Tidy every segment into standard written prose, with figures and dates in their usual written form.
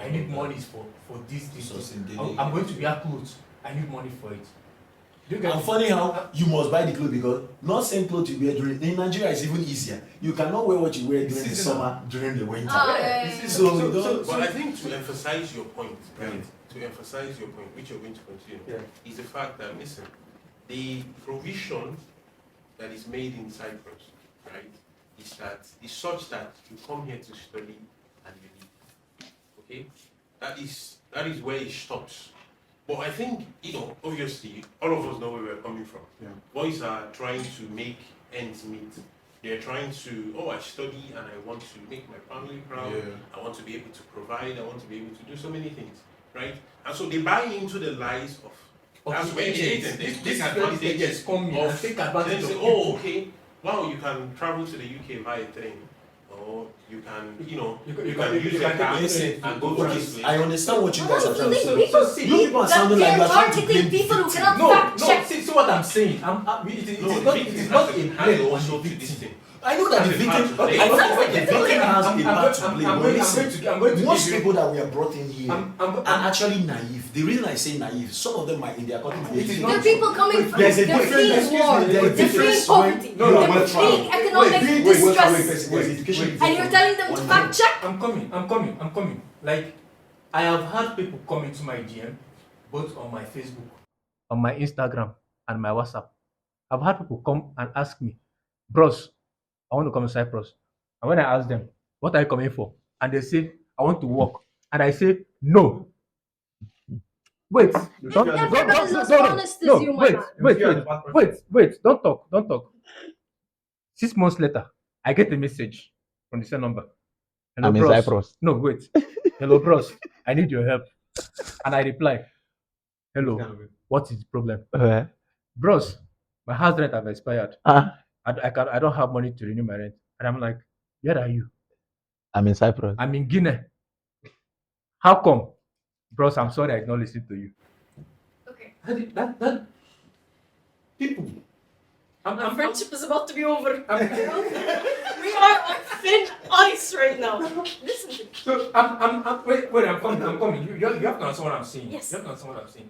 I need money for this. I'm going to wear clothes. I need money for it. And funny how you must buy the clothes because not same clothes you wear during in Nigeria is even easier. You cannot wear what you wear during the summer, during the winter. But I think to emphasize your point, right? To emphasize your point, which you're going to continue, is the fact that listen, the provision that is made in Cyprus, right, is such that you come here to study and you leave. Okay, that is where it stops. But I think, obviously, all of us know where we're coming from. Yeah. Boys are trying to make ends meet. They're trying to, I study and I want to make my family proud. Yeah. I want to be able to provide. I want to be able to do so many things, right? And so they buy into the lies of This agents come in and take advantage of people. Okay, wow, you can travel to the UK via train. Or you can, you can use a car and go to this place. I understand what you guys are trying to say. People are sounding like you are trying to blame people who victim. cannot fact check. See what I'm saying. It is not a blame on the victim. I know that the victim. I know that the victim has a part to play. But listen, most people that we are brought in here are actually naive. The reason I say naive, some of them are in their country. There are people coming from There's a they're fleeing war, they're fleeing poverty, they're fleeing economic distress, and you're telling them to fact check? I'm coming. Like, I have had people come into my DM, both on my Facebook, on my Instagram, and my WhatsApp. I've had people come and ask me, bros, I want to come to Cyprus. And when I ask them, what are you coming for? And they say, I want to work. And I say, no. Wait. Don't talk. 6 months later, I get a message from the same number. Hello, I'm in bros. Cyprus. No, wait. Hello, bros. I need your help. And I reply, hello, what is the problem? Bros, my house rent have expired. I don't have money to renew my rent. And I'm like, where are you? I'm in Cyprus. I'm in Guinea. How come? Bros, I'm sorry I did not listen to you. Okay. That people. Friendship is about to be over. We are on thin ice right now. Listen to me. So wait, I'm coming. You have to understand what I'm saying. Yes. You have to understand what I'm saying.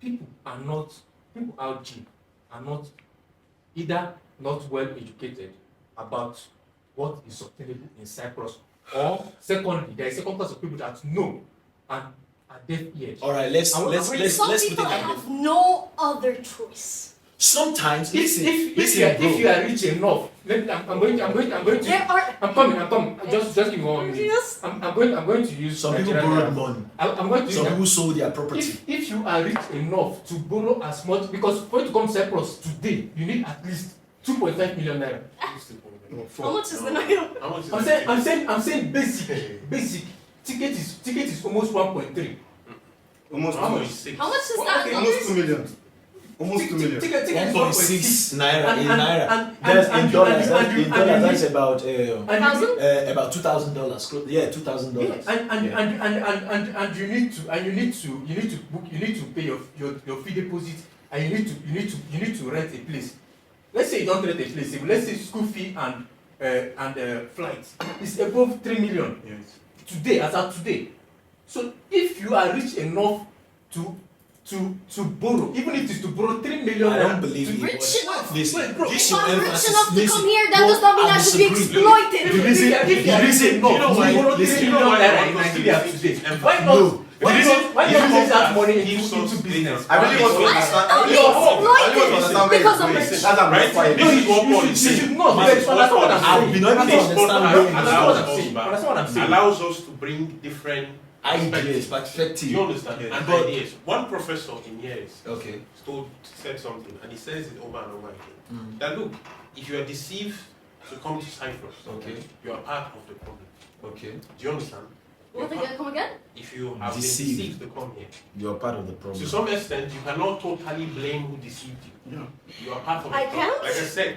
People out there are not either not well educated about what is sustainable in Cyprus, or secondly, there is a second class of people that know and are deaf ears. All right, let's Some put it people that way. have no other choice. Sometimes, If listen, you are rich enough, I'm going to. There are. I'm coming. Just give me 1 minute. Yes. I'm going to use. some people Nigerian borrowed naira. money. I'm going to use Some that. people sold their property. If you are rich enough to borrow as much, because for you to come to Cyprus today, you need at least 2.5 million naira. How much is the naira? How much is I'm saying basic. Ticket is almost 1.3. Almost How much 2 is 6? How much is that? Okay, Almost 2 million. Almost 2 million. Ticket is 1.6 naira in And- naira. and- That's and- in dollars. and you That's need- about $1,000? about $2,000. Yeah, $2,000. And you need to book. You need to pay your fee deposit, and you need to rent a place. Let's say you don't rent a place. Let's say school fee and flight is above 3 million Yes. today, as of today. So if you are rich enough to borrow, even if it's to borrow 3 million, I don't believe to you. Rich enough. Listen, Wait, bro, this If your I'm rich emphasis. enough to Listen, come here, that bro, does not mean I should be disagree. exploited. The reason, you no, borrow 3 listen, million naira in Nigeria today, why not? Why not use that money into business? I really want to understand. I really want to understand Because of where rich. that's I'm Right? quiet. This is what Paul is You saying. should not. This is what That's what Paul I'm is saying. I've been able to This is what understand Paul where That's you're what allows I'm us saying. back. That's what I'm saying. Allows us to bring different ideas, perspectives. perspective. Do you understand? Yeah. And But- ideas. One professor in years Okay. said something, and he says it over and over again. That look, if you are deceived to come to Cyprus, Okay. you are part of the problem. Okay. Do you understand? What again? Come again? If you have Deceived. been deceived to come here, You're part of the problem. to some extent, you cannot totally blame who deceived you. Yeah. You are part of the I problem. can't? Like I said,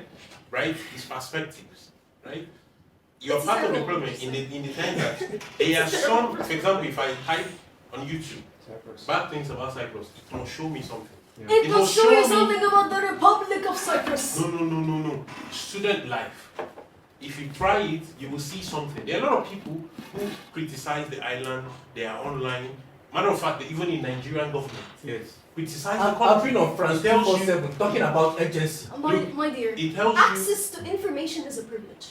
right? It's perspectives, right? You are It's part of the terrible. problem in the sense that there are some, for example, if I type on YouTube bad things about Cyprus, it must show me something. It will must show you me- something about the Republic of Cyprus. No. Student life. if you try it, you will see something. There are a lot of people who criticize the island. They are online. Matter of fact, even in Nigerian government, Yes. criticize the I've country. been on France It tells you- 24/7 talking about urgency. My dear, It tells you. access to information is a privilege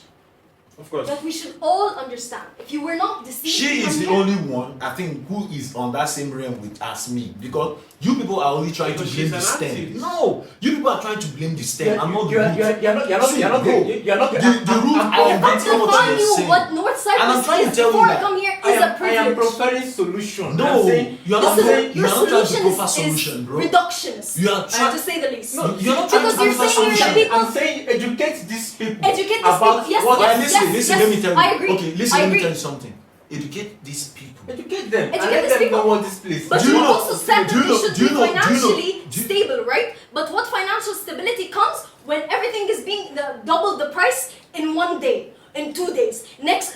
Of course. that we should all understand. If you were not deceived, She is from the here- only one, I think, who is on that same realm with as me. Because you people are only trying to Because blame she's the an stem. activist. No, you people are trying to blame the stem. I'm not the root. You're not. See, bro, the root I'm- are If I inventing what define you're you saying. what North And I'm Cyprus trying to is tell you before I that come here I is a am privilege. preferring solution. No, I'm saying, you are not Listen, trying. You your are not trying to solution go for is solution, bro. reductionist, You are trying. to say the least. No, You're not trying Because to you're go for saying here that solution. people- I'm saying educate these people. Educate these about people. Yes, what yes, Listen, yes, listen, yes. let me tell you. I agree. Okay, listen, I let me agree. tell you something. Educate these people. Educate them and Educate let these them know people. what this place But is. Do you you know- also said do that you we know- should do you be know- do you know- financially do you- stable, right? But what financial stability comes when everything is being double the price in 1 day, in 2 days.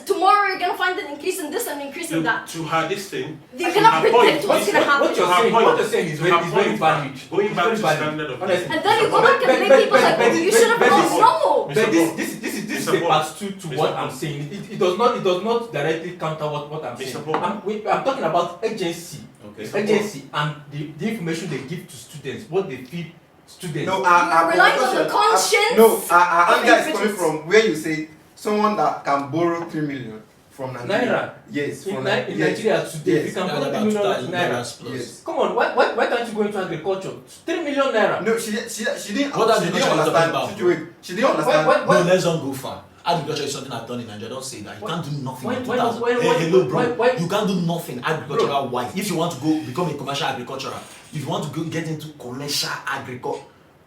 Tomorrow you're gonna find an increase in this and an increase in that. To her this thing. You cannot her predict point, what's gonna happen. What you're saying is To her very point, valid. Going It's back very to valid. standard of Honestly. And then you go But- back and blame people like, you should have known. No. But Mr. this is Mr. a Paul. part two to Mr. what Paul. I'm saying. It does not directly counter what I'm Mr. saying. Paul. I'm talking about agency. Okay. Agency and the information they give to students, what they feed students. No, You're relying on the conscience No, of anger is coming individuals. from where you say someone that can borrow 3 million from Nigeria. Naira. Yes, in from in yes. Nigeria today, Yes. you can Yeah, borrow about 3 million $2,000 naira. plus. Yes. Come on, why can't you go into agriculture? 3 million naira. No, she didn't. What are she the didn't national understand. talking about? Wait, she didn't understand. Why- No, let's not go far. Agriculture is something I've done in Nigeria. Don't say that. You can't do nothing in 2000. Hello, bro. You can't do nothing agricultural wise. If you want to go become a commercial agriculturer, if you want to go get into commercial agriculture,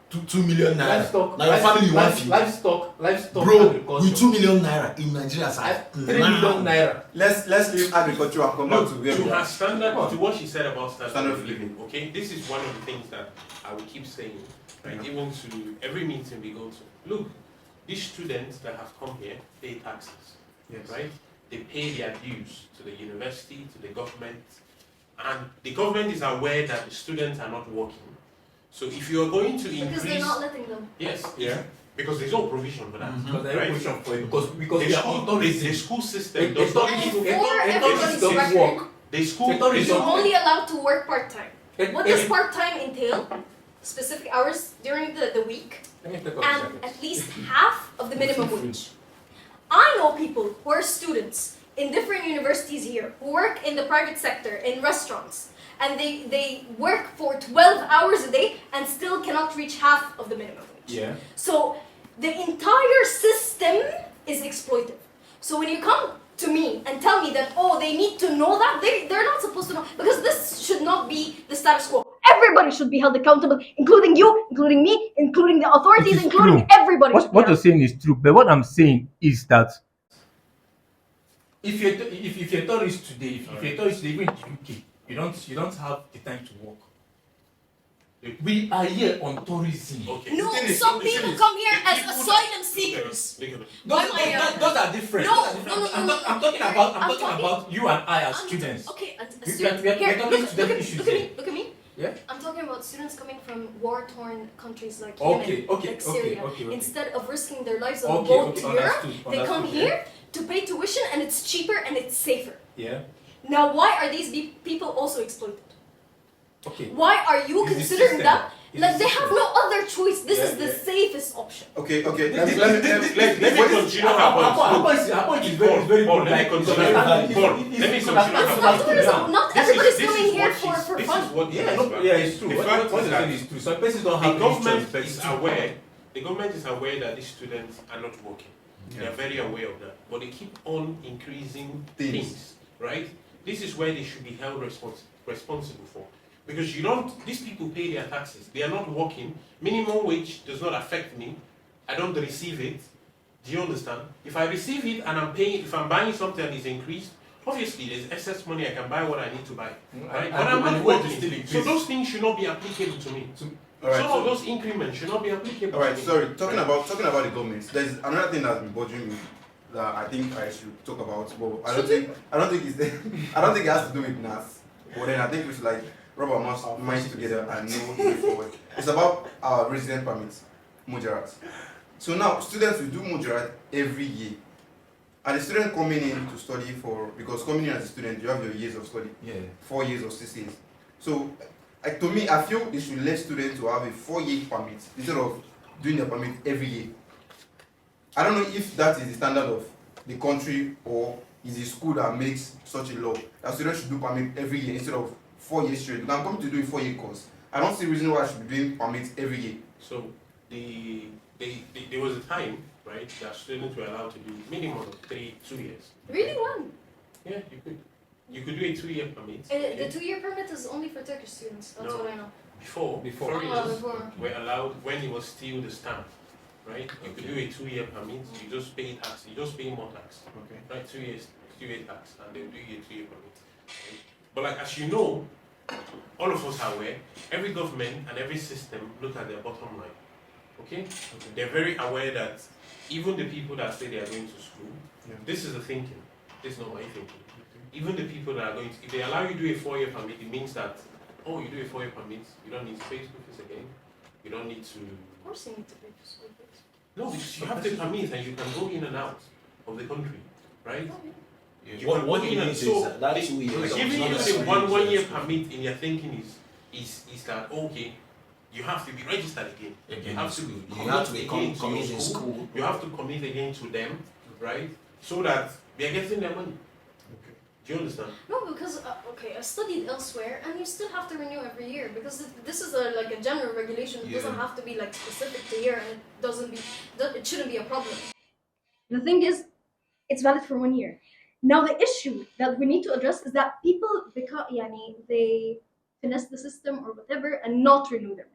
2 million naira. Livestock, Now your family you want feed. livestock Bro, agriculture. with 2 million naira in Nigeria, sir. 3 million naira. Let's leave agriculture and come back to where To we her are. standard, to what she said about standard Standard of of living, okay? This is one of the things that I will keep saying, right? Even to every meeting we go to. Look, these students that have come here pay taxes, Yes. right? They pay their dues to the university, to the government, and the government is aware that the students are not working. So if you are going to Because they're increase, not letting them. yes, Yeah. because there's no provision for that. Because there is Right. provision for it. Because The we are school, authority. the school system It- does it's not not- give And it- for it- everybody's it doesn't record, work. the school. Authority the you're school- only allowed to work part-time. It- What it- does part-time entail? Specific hours during the week Let me take off and the jacket. at least half of the minimum wage. I know people who are students in different universities here who work in the private sector in restaurants and they work for 12 hours a day and still cannot reach half of the minimum wage. Yeah. So the entire system is exploitive. So when you come to me and tell me that, oh, they need to know that, they're not supposed to know, because this should not be the status quo. Everybody should be held accountable, including you, including me, including the authorities, It is including true. everybody. What should be you're held. saying is true, but what I'm saying is that if you're a tourist today, if you're a tourist today, even in the UK, you don't have the time to work. We are here on tourism. Okay. No, The thing is- some the thing people is, come here the as people that- asylum seekers. Those are different. No, Those are different. no. I'm talking about you and I as students. Okay, and We students, are here, talking look, student look, issues look at me, here. look at me. Yeah. I'm talking about students coming from war-torn countries like Okay, Yemen, okay, like okay, Syria. okay. Instead of risking their lives on a Okay, boat okay, to Europe, understood, they come understood, here to pay tuition and it's cheaper and it's safer. Yeah. Now, why are these people also exploited? Okay. Why are you It's the considering system. them? It's Like the they have system. no other choice. This Yeah, is the yeah. safest option. Okay. Let me Let continue her point. Her point is very Paul, good. let me Like, continue. it's understanding. Paul, It's- let me it's continue. understanding It's not to tourism. now. Not This everybody's is coming here what for she's- this fun. is what Yeah, is, no, man. yeah, it's true. The What fact you're is that saying is true. Some persons don't the have any government choice, but is it's true. aware. The government is aware that these students are not working. They Yeah. are very aware of that, but they keep on increasing Things. things, right? This is where they should be held responsible for, because you don't. These people pay their taxes. They are not working. Minimum wage does not affect me. I don't receive it. Do you understand? If I receive it and I'm paying, if I'm buying something and it's increased, obviously there's excess money. I can buy what I need to buy, right? But I'm not the wage is working. still So increasing. those things should not be applicable to me. All right. Some of So, those increments should not be applicable all right. to me. Sorry. Talking about the government. There's another thing that's been bothering me that I think I should talk about. Well, I don't think it's I don't think it has to do with NAS. But then I think we should like rub our minds together and know the way forward. It's about our resident permits, Mujarat. So now students will do Mujarat every year. And the student coming in to study because coming in as a student, you have your years of study. Yeah. 4 years or 6 years. So, like, to me, I feel they should let students to have a 4-year permit instead of doing their permit every year. I don't know if that is the standard of the country or is the school that makes such a law that students should do permit every year instead of 4 years straight. Because I'm coming to do a 4-year course. I don't see a reason why I should be doing permits every year. So there was a time, right, that students were allowed to do minimum of 2 years. Really one? Yeah, you could. You could do a 2-year permit. The 2-year permit is only for Turkish students. That's No. what I know. Before. Foreigners were allowed when it was still the stamp, right? You could do a 2-year permit. You just pay tax. You just pay more tax. Okay. Right, 2 year tax, and they'll do you a 2-year permit. Right? But like as you know, all of us are aware. Every government and every system look at their bottom line. Okay? They're very aware that even the people that say they are going to school, this is the thinking. This is not my thinking. Even the people that are going to, if they allow you to do a 4-year permit, it means that, oh, you do a 4-year permit, you don't need to pay school fees again. You don't need to. Of course, you need to pay for school fees. No, because you have the permit and you can go in and out of the country, right? Yeah. What you need is that 2 years. Giving you the one-year permit in your thinking is that okay, you have to be registered again. You have to commit in school. You have to commit again to them, right? So that they are getting their money. Okay. Do you understand? No, because I studied elsewhere, and you still have to renew every year because this is like a general regulation. It doesn't have to be like specific to here, and it shouldn't be a problem. The thing is, it's valid for 1 year. Now the issue that we need to address is that people they finesse the system or whatever and not renew them,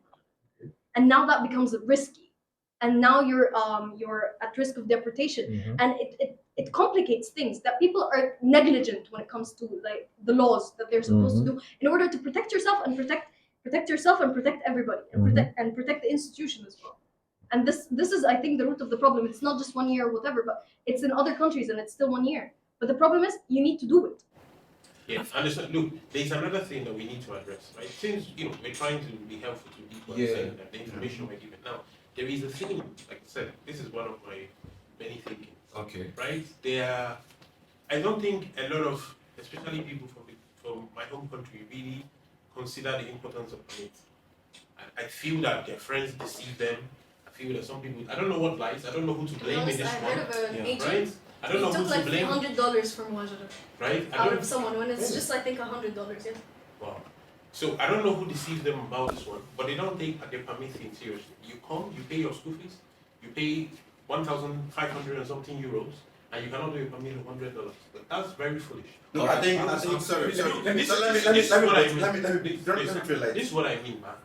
and now that becomes risky, and now you're at risk of deportation, and it complicates things that people are negligent when it comes to like the laws that they're supposed to do in order to protect yourself and protect yourself and protect everybody and protect the institution as well. And this is I think the root of the problem. It's not just 1 year or whatever, but it's in other countries and it's still 1 year. But the problem is you need to do it. Yeah, understand. Look, there's another thing that we need to address, right? Since we're trying to be helpful to people and saying that the information we're giving now, there is a thing. Like I said, this is one of my many thinking. Okay. Right? I don't think a lot of, especially people from my home country, really consider the importance of permits. I feel that their friends deceive them. I feel that some people, I don't know what lies. I don't know who to blame in this I one. heard of an agent. Right? I don't know who took like to blame. $300 from Wajada. Right? Out of someone when it's just I think $100. Yeah. Wow. So I don't know who deceived them about this one, but they don't take the permit thing seriously. You come, you pay your school fees, you pay 1,500 and something euros, and you cannot do a permit of $100. But that's very foolish. No, I think sorry. This is what I mean, man.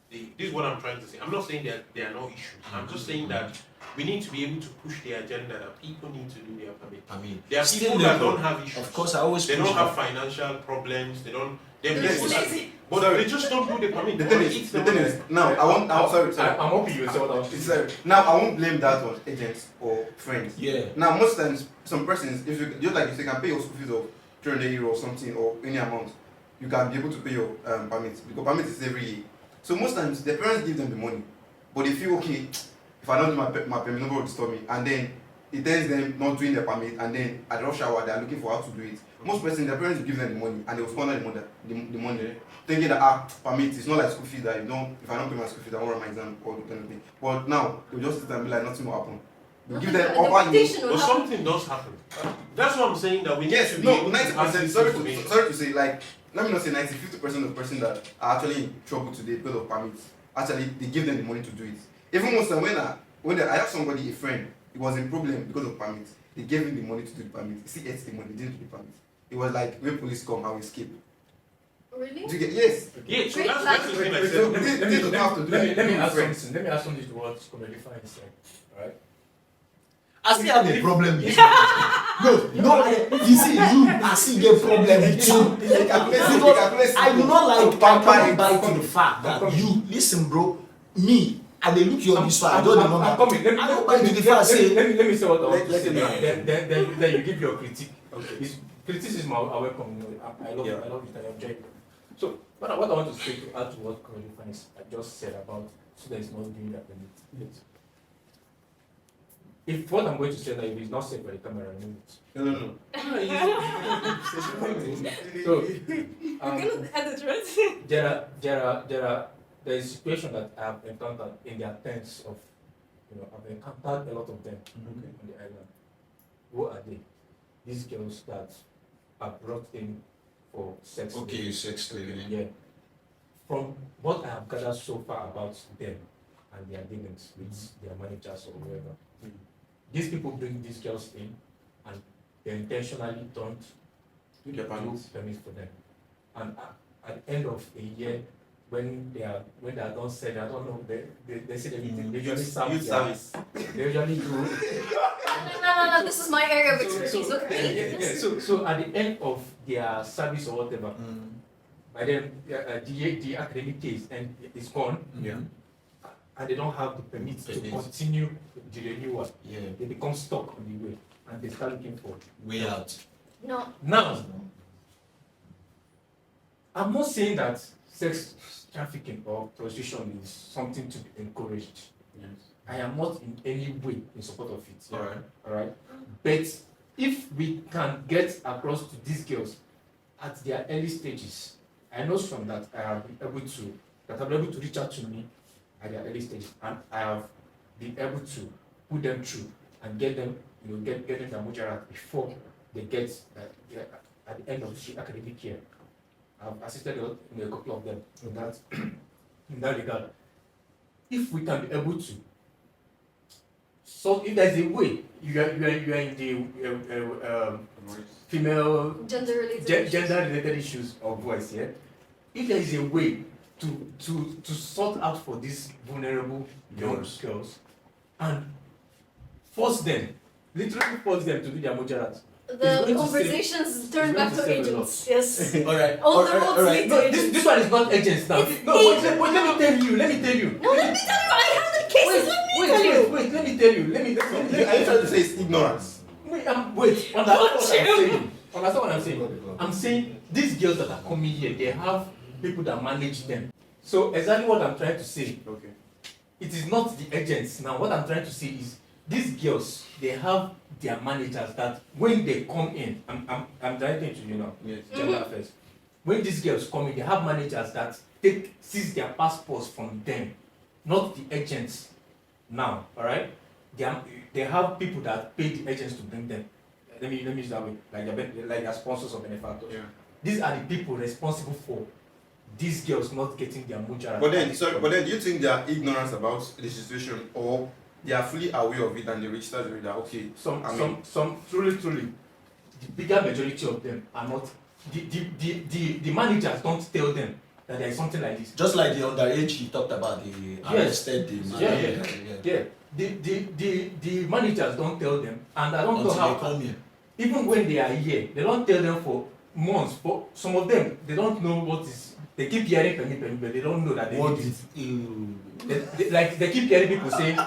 This is what I'm trying to say. I'm not saying that there are no issues. I'm just saying that we need to be able to push the agenda that people need to do their permit. I mean, there are people that don't have issues. Of course, I always. They don't have financial problems. They don't. They're lazy. But they just don't do the permit. The thing is, now I'm hoping you will say what I want to say. Now I won't blame that on agents or friends. Yeah. Now most times, some persons, if you just like if you can pay your school fees of 300 euro or something or any amount, you can be able to pay your permit because permit is every year. So most times the parents give them the money, but they feel okay. If I don't do my permit, nobody will disturb me, and then it tells them not doing their permit, and then at rush hour they are looking for how to do it. Most persons, their parents will give them the money, and they will squander the money, thinking that permit is not like school fees that if I don't pay my school fees, I won't run my exam or do anything. But now they will just sit and be like nothing will happen. We give them over but something does happen. That's what I'm saying that we need to be able 90%. Sorry to say, like let me not say 50% of the person that are actually in trouble today because of permits. Actually, they give them the money to do it. Even most time when I have somebody, a friend, it was a problem because of permits. They gave him the money to do the permit. He still ate the money, didn't do the permit. It was like when police come, I will escape. Really? Do you get yes? Yeah, so that's the thing I said. Let me ask something to what Comedy Fine said. Alright? I still have a problem with you. No, you see, I still get problem with you. Because I do not like buy to the fact that you, listen bro, me, and they look you on this one, I don't know. I don't buy to the fact say. Let me say what I want to say. Then you give your critique. Okay. Criticism I welcome. I love it. I enjoy it. So what I want to say to add to what Comedy Fine just said about students not doing their permit. if what I'm going to say now if it's not safe by the camera, I know it. No. So You're gonna edit, right? there is a situation that I have encountered in their tents of, I've encountered a lot of them on the island. Who are they? These girls that are brought in for sex. Okay, sex training. Yeah. From what I have gathered so far about them and their dealings with their managers or whoever, these people bring these girls in and they intentionally don't Their parents. permit for them. And at the end of a year, when they are done said, I don't know, they say they usually Youth service. they usually do. No, this is my area of expertise, okay? So at the end of their service or whatever, by then the academic case and is gone, Yeah. and they don't have the permit to Permit. continue the renewal. Yeah. They become stuck on the way and they start looking for. Way out. No. Now, I'm not saying that sex trafficking or prostitution is something to be encouraged. Yes. I am not in any way in support of it. Alright. Alright. But if we can get across to these girls at their early stages, I know some that I have been able to reach out to me at their early stages, and I have been able to put them through and get them, get them the mujarat before they get at the end of the academic year. I've assisted a couple of them in that regard. If we can be able to, so if there's a way you are in the female gender-related issues of voice, yeah. If there is a way to sort out for these vulnerable young girls and literally force them to do their mujarat. The conversations turn back to agents. Yes. Alright. All the roads lead to agents. This one is not agents now. It's No, wait, agents. let me tell you. No, let me tell you. I have the cases. Let me tell you. Let me Are you trying to say it's ignorance? Wait, understand what I'm saying. I'm saying these girls that are coming here, they have people that manage them. So exactly what I'm trying to say. Okay. It is not the agents now. What I'm trying to say is these girls, they have their managers that when they come in, I'm directing to Yes. gender affairs. When these girls come in, they have managers that seize their passports from them, not the agents. Now, all right, they have people that pay the agents to bring them. Let me use that way, like their sponsors or benefactors. Yeah. These are the people responsible for these girls not getting their mujara. But then, do you think they are ignorant about the situation, or they are fully aware of it and they register the that okay? Some truly, the bigger majority of them are not. The managers don't tell them that there is something like this. Just like the underage he talked about, the arrested Yeah. The managers don't tell them, and I don't until know how. they come here. Even when they are here, they don't tell them for months. For some of them, they don't know what is. They keep hearing permit, but they don't know that they What need is it. They keep hearing people say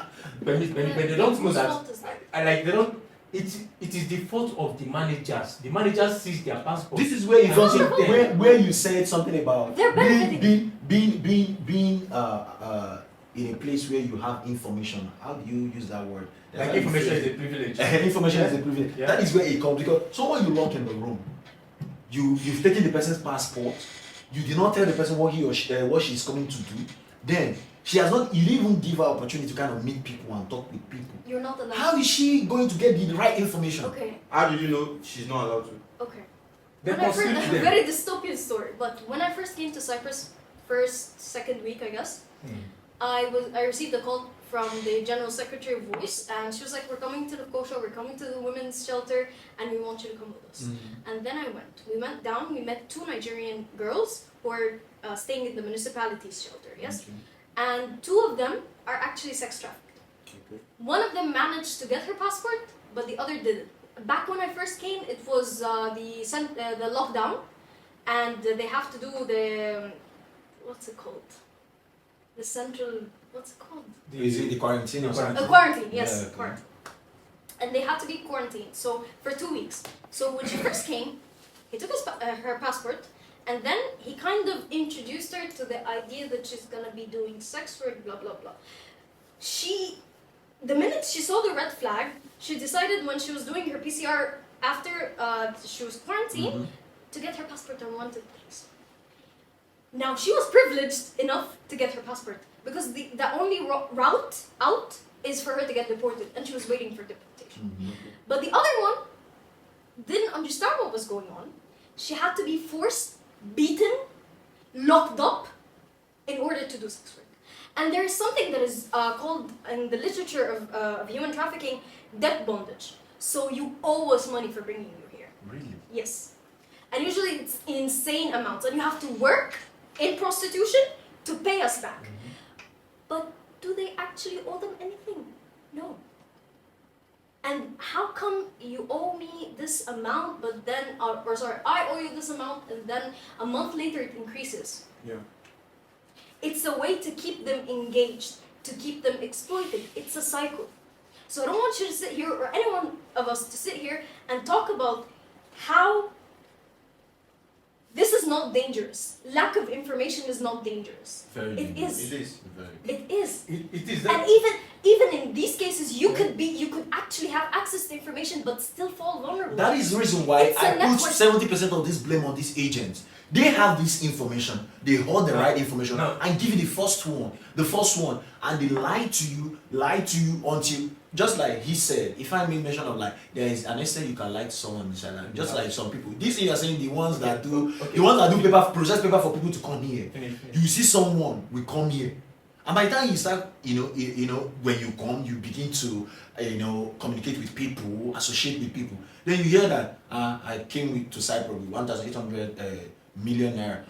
permit, but they don't know that. They don't. It is the fault of the managers. The managers seize their passports. This is where you don't where you said something about They're benefiting. being in a place where you have information. How do you use that word? Like information is a privilege. Information is a privilege. Yeah. That is where it comes, because someone you lock in the room, you've taken the person's passport. You did not tell the person what he or she what she's coming to do. Then she has not. You didn't even give her opportunity to kind of meet people and talk with people. You're not allowed. How is she going to get the right information? Okay. How did you know she's not allowed to? Okay. They When I first, conscript them. very dystopian story, but when I first came to Cyprus, second week I guess, I received a call from the General Secretary of Voice, and she was like, "We're coming to the Kosho, we're coming to the women's shelter, and we want you to come with us." And then I went. We went down. We met two Nigerian girls who are staying in the municipality's shelter. Yes, and two of them are actually sex trafficked. Okay. One of them managed to get her passport, but the other didn't. Back when I first came, it was the lockdown, and they have to do the what's it called? The central, what's it called? Is it the quarantine or something? Quarantine, yes, Yeah, okay. quarantine. And they had to be quarantined, so for 2 weeks. So when she first came, he took her passport, and then he kind of introduced her to the idea that she's gonna be doing sex work, blah blah blah. She the minute she saw the red flag, she decided when she was doing her PCR after she was quarantined to get her passport on wanted place. Now she was privileged enough to get her passport because the only route out is for her to get deported, and she was waiting for deportation. But the other one didn't understand what was going on. She had to be forced, beaten, locked up in order to do sex work. And there is something that is called in the literature of human trafficking debt bondage. So you owe us money for bringing you here. Really? Yes. And usually it's insane amounts, and you have to work in prostitution to pay us back. But do they actually owe them anything? No. And how come you owe me this amount, but then, I owe you this amount, and then a month later it increases? Yeah. It's a way to keep them engaged, to keep them exploited. It's a cycle. So I don't want you to sit here, or any one of us to sit here and talk about how this is not dangerous. Lack of information is not dangerous. Very It dangerous. is. It is. Very. It is. It is And that. even in these cases, you could actually have access to information but still fall vulnerable. That is the reason why It's a I put network. 70% of this blame on these agents. They have this information, they hold the right information, and give you the first one, and they lie to you until, just like he said, if I make mention of like, there is an extent you can lie to someone, just like some people. This you are saying the ones that do, process paper for people to come here. You see someone will come here, and by the time you start, when you come, you begin to, communicate with people, associate with people. Then you hear that I came to Cyprus with 1,800 million naira.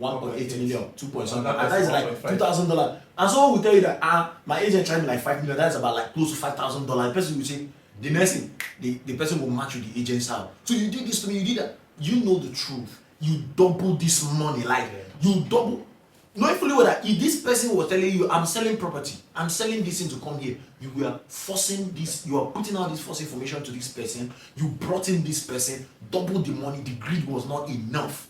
1.8 million, 2 point something. And that is like $2,000. And someone will tell you that my agent charged me like 5 million. That's about like close to $5,000. The person will say the next thing, the person will match with the agent's house. So you did this to me, you did that. You know the truth. You double this money, like you double. Knowing fully well that if this person was telling you, I'm selling property, I'm selling this thing to come here, you were forcing this, you are putting out this false information to this person, you brought in this person, double the money, the greed was not enough.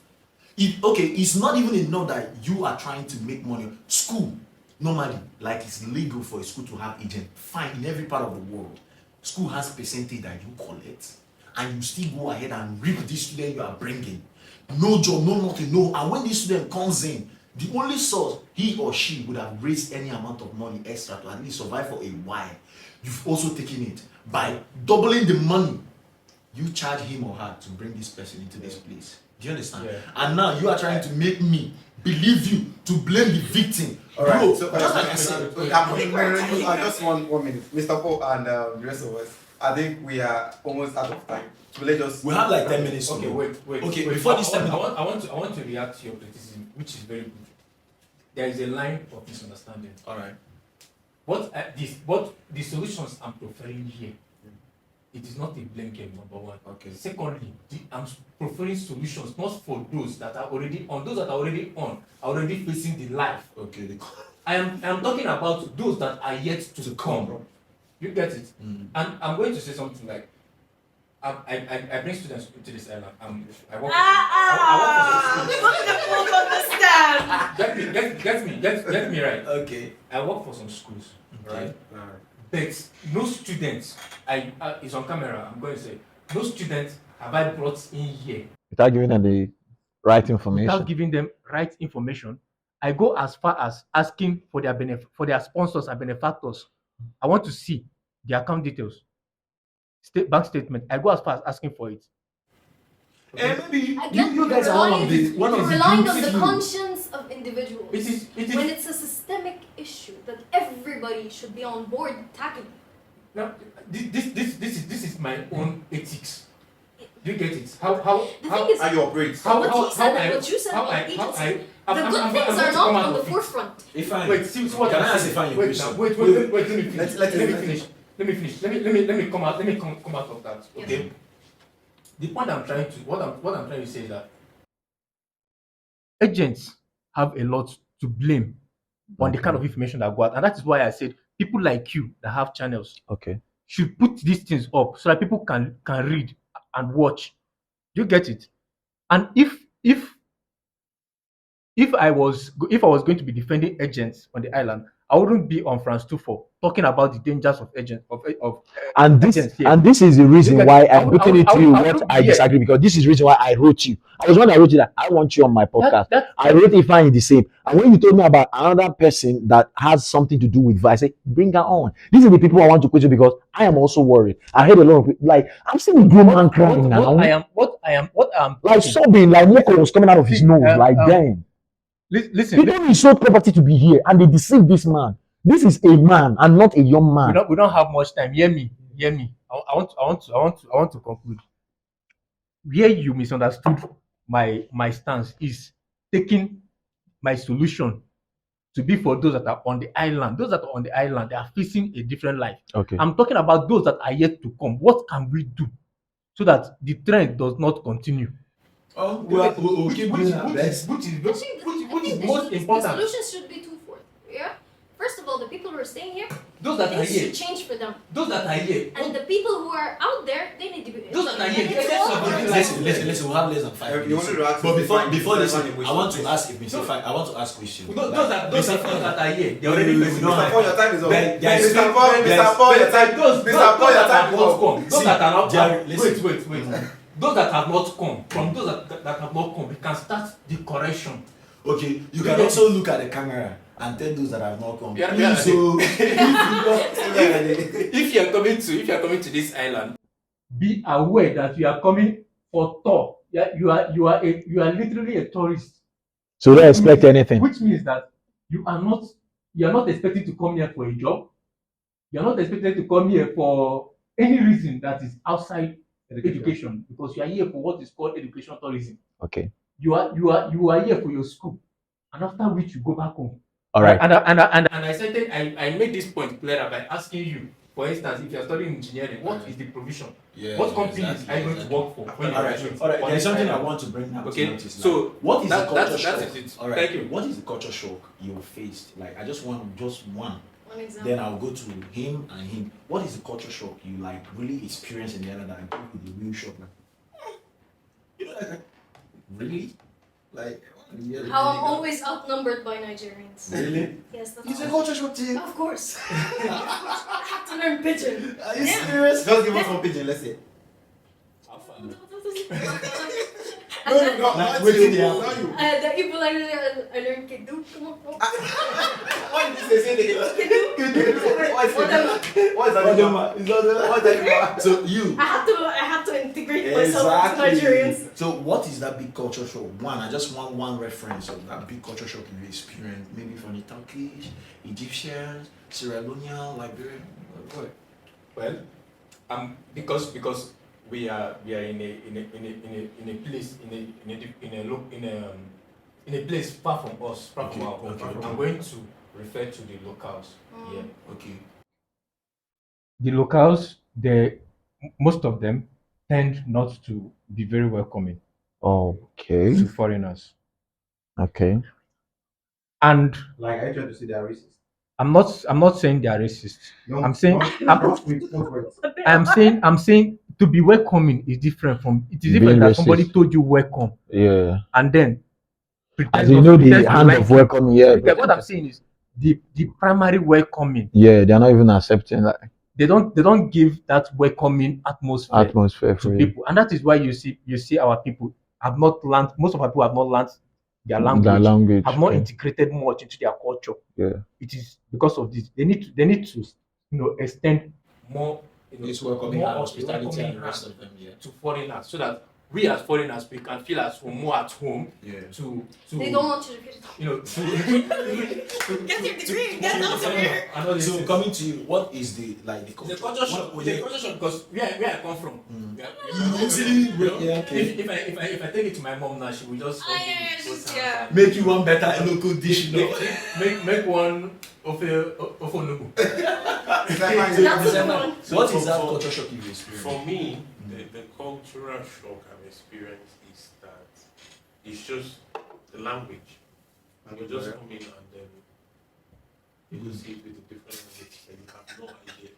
It's not even enough that you are trying to make money. School, normally, like it's legal for a school to have agent, fine, in every part of the world. School has percentage that you collect, and you still go ahead and reap this student you are bringing. No job, no nothing, no. And when this student comes in, the only source he or she would have raised any amount of money extra to at least survive for a while. You've also taken it by doubling the money you charge him or her to bring this person into this place. Do you understand? Yeah. And now you are trying to make me believe you to blame the victim. All right. Bro, So, just like I said, just one minute, Mr. Paul and the rest of us. I think we are almost out of time. So let's just. we have like 10 minutes. Okay, to go. wait. Okay, wait. before this time, I want to react to your criticism, which is very good. There is a line of misunderstanding. All right. What the solutions I'm preferring here, it is not a blame game, number one. Okay. Secondly, I'm preferring solutions not for those that are already on. Those that are already facing the life. Okay. I am talking about those that are yet to come. You get it? Mm. And I'm going to say something like, I bring students to this island. I work. Get me right. Okay. I work for some schools, right? Alright. But no students. It's on camera. I'm going to say no students have I brought in here Without giving them the right information. without giving them right information. I go as far as asking for their sponsors and benefactors. I want to see the account details, bank statement. I go as far as asking for it. And maybe Again, you guys are one of the relying on groups the you- conscience of individuals. It When is it's a systemic issue that everybody should be on board tackling. now. This is my own ethics. Do you get it? How The thing is, How you operate. what he said and what you said about agency, the good things are not on the forefront. If I Wait, see what Can I'm I ask saying. if I your Wait, question? now, wait. Let me finish. Let's- Let me finish. Let me come out of that. Yes. Okay. The point I'm trying to what I'm trying to say is that agents have a lot to blame on the kind of information that go out, and that is why I said people like you that have channels Okay. should put these things up so that people can read and watch. Do you get it? And if I was going to be defending agents on the island, I wouldn't be on France 24 talking about the dangers of agent of And this agents here. and this is the reason Because why I I'm would- I putting would- it I to would- you I what wouldn't I be here. disagree, because this is the reason why I wrote you. I was when I wrote you that I want you on my podcast. I wrote Ifeanyi the same. And when you told me about another person that has something to do with vice, I said, bring her on. These are the people I want to question because I am also worried. I heard a lot of people, like, I'm seeing a grown man crying now. What I am Like thinking- sobbing, like Moko was coming out of his See, nose, like damn. Listen, People sold property to be here and they deceived this man. This is a man and not a young man. we don't have much time. Hear me. I want to conclude. Where you misunderstood my stance is taking my solution to be for those that are on the island. Those that are on the island, they are facing a different life. Okay. I'm talking about those that are yet to come. What can we do so that the trend does not continue? Oh, we'll keep doing our best. Which is The most important. solutions should be twofold. Yeah. First of all, the people who are staying here, Those that are things here, should change for them, those that are here, and the people who are out there, they need to be. Those that are here, It's let's all support about- this. Listen. We'll have less than 5 You minutes. wanted to ask But if before Ifeanyi listen, was I want to wasted. ask if Mr. Fine, I want to ask question. those that are here, they already Wait, facing no, Mr. Paul, your time is up. There is- Mr. Paul, Mr. Paul, your time. Mr. Paul, your time is up. Those that are not Jerry, listen. wait. Those that have not come, from those that have not come, we can start the correction. Okay, you can also look at the camera and tell those that have not come. Yeah, Please, so If you are coming to this island, be aware that you are coming for tour. Yeah, you are literally a tourist. So don't expect anything. Which means that you are not expected to come here for a job. You are not expected to come here for any reason that is outside education, because you are here for what is called educational tourism. Okay. You are here for your school, and after which you go back home. All right. And I made this point clearer by asking you, for instance, if you are studying engineering, what is the provision? yeah, What companies exactly, are you going to exactly. work for when you graduate? All right. On There's this something I island? want to bring up. Okay, tonight is so like, what is the culture shock? that's it. All right. Thank you. What is the culture shock you faced? Like, I just want just one. One example. Then I'll go to him and him. What is the culture shock you like really experienced in the other that I think the real shock? Like, you know, like, really? Like, yeah, How I'm always outnumbered by Nigerians. really? Yes, that's It's a all. culture shock to you. Of course. I have to learn pidgin. Are you Yeah. serious? Just give us one pigeon, let's say. And then, Like, wait till they Now happen. you. the people I learned Kedu. Come on. Why did you say it again? Why is Whatever. Why is that? Why is that? So you. I had to integrate myself into Nigerians. So what is that big culture shock? One, I just want one reference of that big culture shock you experienced, maybe from the Turkish, Egyptians, Sierra Leone, Liberian. What? Well, because we are in a place in a place far from us, far from our home. Okay. I'm going to refer to the locals. Yeah. Okay. The locals, most of them tend not to be very welcoming Okay. to foreigners. Okay. And Like, I tried to say they are racist. I'm not saying they are racist. No, I'm saying no, I'm saying to be welcoming is different from it is Being different that racist. somebody told you welcome Yeah. and then As you know, the hand of welcome, yeah. Like what I'm saying is the primary welcoming. Yeah, they're not even accepting that They don't give that welcoming atmosphere for to you. people, and that is why you see our people have not learned. Most of our people have not learned their language, have not yeah. integrated much into their culture. Yeah. It is because of this. They need to extend more It's welcoming more and of hospitality welcoming and the rest hand of them, yeah. to foreigners, so that we as foreigners we can feel more at home. Yeah. To They don't want you to get get your degree, get out of here. So coming to you, what is the culture? The culture shock, What- the culture shock, because where I come from. Yeah, If I take it to my mom now, she will just Yeah. Make you one better local dish, you know. make one of nugu. That's the one. So What for- is that for- culture shock you've experienced? For me, the cultural shock I've experienced is that it's just the language. And you just come in and then you will see it with a different language and you have no idea.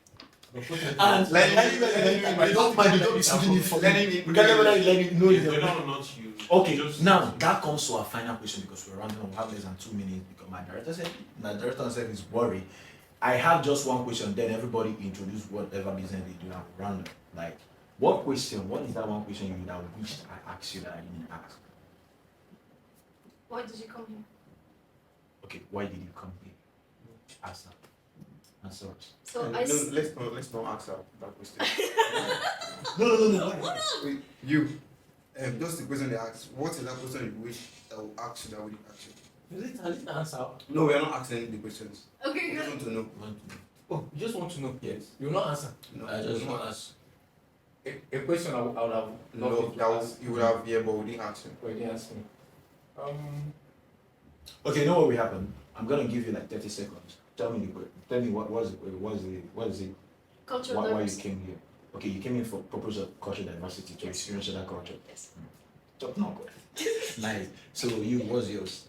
And Let they don't mind you don't student it for me. Regardless whether you learn it, know Whether it. or not you Okay, just now that comes to our final question because we're rounding up. We have less than 2 minutes because my director said he's worried. I have just one question, then everybody introduce whatever business they do and we round up. Like, what is that one question you would have wished I asked you that I didn't ask? Why did you come here? Okay, why did you come here? Answer. Answer us. So No, let's not ask that question. No. Why? Wait, you. Just the question they asked. What is that question you wish that will ask you that we didn't ask you? Is it an answer? No, we are not asking the questions. okay, We just good. want to know. Oh, you just want to know? Yes. You will not answer. No, I just we want don't to ask. ask. A question I would have loved No, you to that was ask. you would have but we didn't ask him. But you didn't ask me. Okay, you know what will happen? I'm gonna give you like 30 seconds. Tell me what is it? Cultural Why you diversity. came here? Okay, you came here for purpose of cultural diversity to experience that culture. Yes. No, nice. So what's yours?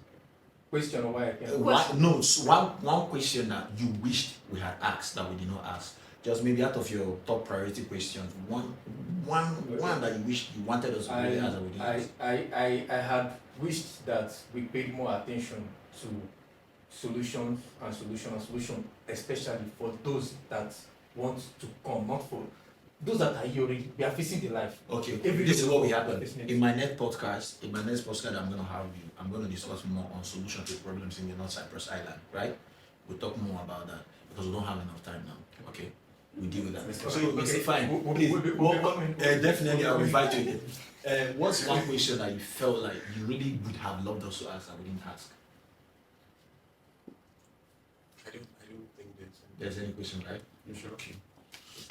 Question of why I came. One question that you wished we had asked that we did not ask. Just maybe out of your top priority questions, one that you wish you wanted us to really ask that we didn't ask. I had wished that we paid more attention to solutions, especially for those that want to come, not for those that are here already. We are facing the life. Okay, Every this is day what we we are happen. facing it. In my next podcast, I'm gonna have you. I'm gonna discuss more on solution to problems in the North Cyprus Island, right? We'll talk more about that because we don't have enough time now. Okay, we deal with that. So Mr. Fine, please. Definitely, I'll invite you again. What's one question that you felt like you really would have loved us to ask that we didn't ask? I don't think There's any question, right? You sure? Okay.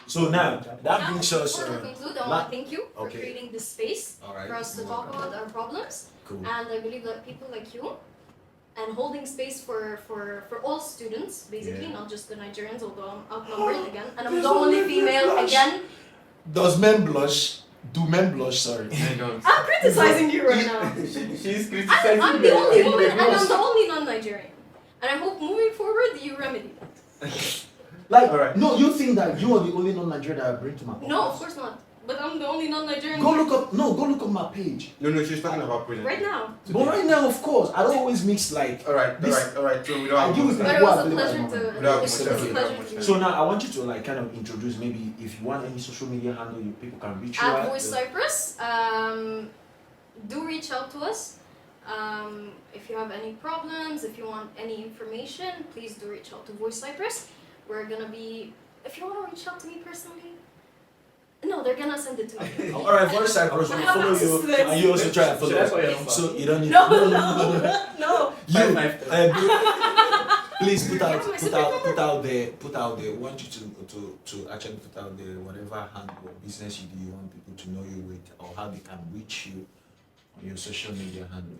So now that brings us. Before we conclude, I la- want to thank you for Okay. creating this space All right. for us to talk about our problems. Cool. And I believe that people like you and holding space for all students, basically, Yeah. not just the Nigerians, although I'm outnumbered again. And I'm the only female again. Does men blush? Do men blush? Sorry. I'm criticizing you right now. She's criticizing I'm the only woman and I'm the only non-Nigerian. And I hope moving forward you remedy that. Like, All right. no, you think that you are the only non-Nigerian that I bring to my podcast? No, of course not. But I'm the only non-Nigerian Go here. look up my page. No, she's talking about present. Right now. But right now, of course, I don't always mix like. All right. So we don't I have deal with But people it was who a are pleasure available at the to. moment. Without It was a much pleasure effort. to. So now I want you to like kind of introduce maybe if you want any social media handle you people can reach you At at. Voice Cyprus, do reach out to us. If you have any problems, if you want any information, please do reach out to Voice Cyprus. We're gonna be. If you want to reach out to me personally, no, they're gonna send it to me. All right, Voice Cyprus will follow you, and you also try and follow Should I call your us. number? So you don't need. No. You, 553. please put Yeah, my out secret there. We want you to actually put out there whatever handle or business you do you want people to know you with or how they can reach you on your social media handle.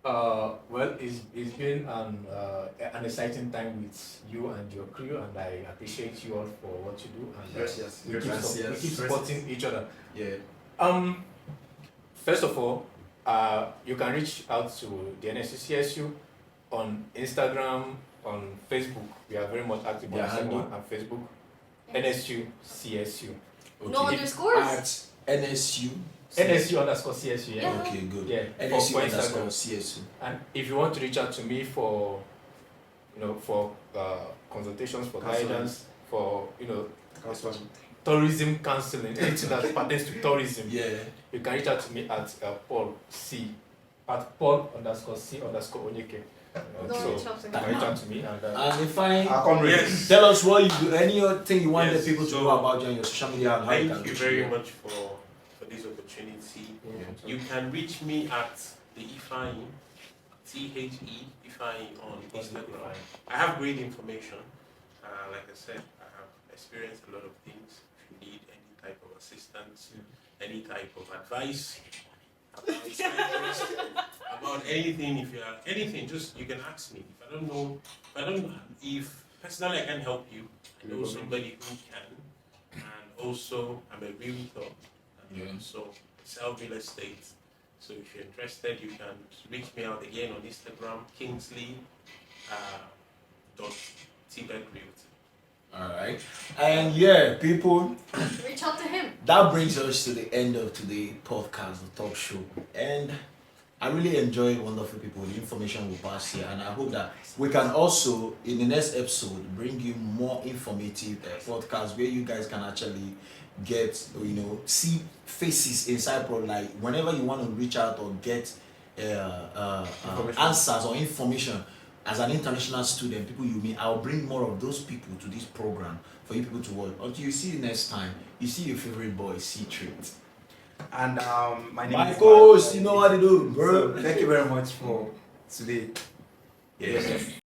Well, it's been an exciting time with you and your crew, and I appreciate you all for what you do. And Yes. we keep supporting each other. Yeah. First of all, you can reach out to the NSCCSU on Instagram, on Facebook. We are very much active on Yeah, Instagram and Facebook. NSU CSU. No underscores. At NSU. NSU underscore CSU. Yeah. Yeah. Okay, good. Yeah. NSU for underscore Instagram. CSU. And if you want to reach out to me for, for consultations, for Counseling. guidance, for tourism counseling, anything that pertains to tourism, Yeah. you can reach out to me at Paul_C_Onyeke. Don't So reach out to you me. can reach out to me and And if I Yes. tell us what you do, anything you want Yes, the people to so know about you on your social media and how you can Thank you reach very much for this opportunity. Yeah. You can reach me at the Ifeanyi, Ifeanyi on Instagram. I have great information. Like I said, I have experienced a lot of things. If you need any type of assistance, any type of advice about anything, if you have anything, just you can ask me. If I don't know, if personally I can help you, I know somebody who can. And also, I'm a realtor. Yeah. So sell real estate. So if you're interested, you can reach me out again on Instagram, Kingsley dot Tibet Realty. Alright. And yeah, people, Reach out to him. that brings us to the end of today's podcast, the talk show. And I really enjoy wonderful people, the information we pass here, and I hope that we can also, in the next episode, bring you more informative podcasts where you guys can actually get, see faces in CYPRUS. Like whenever you want to reach out or get answers or information as an international student, people you meet, I'll bring more of those people to this program for you people to watch. Until you see you next time, you see your favorite boy, C-Treat. And my name is Michael, you know what to do, bro. So, thank you very much for today. Yes.